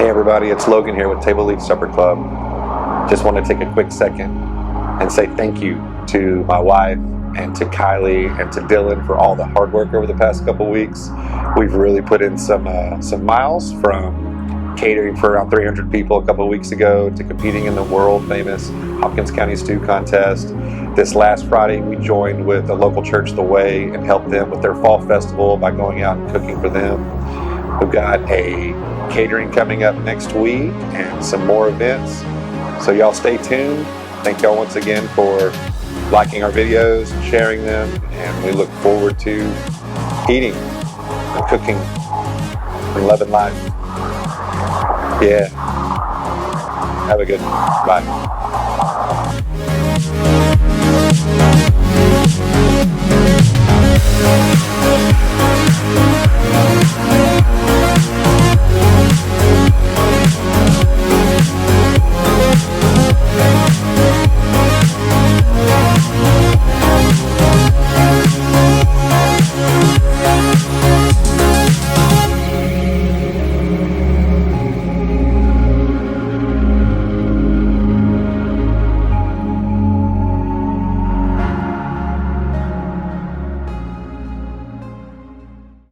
Hey everybody, it's Logan here with Tableleaf Supper Club. Just want to take a quick second and say thank you to my wife and to Kylie and to Dylan for all the hard work over the past couple weeks. We've really put in some miles, from catering for around 300 people a couple weeks ago to competing in the world famous Hopkins County Stew Contest. This last Friday we joined with the local church The Way and helped them with their fall festival by going out and cooking for them. We've got a catering coming up next week and some more events. So y'all stay tuned. Thank y'all once again for liking our videos and sharing them. And we look forward to eating and cooking and loving life. Yeah. Have a good one. Bye.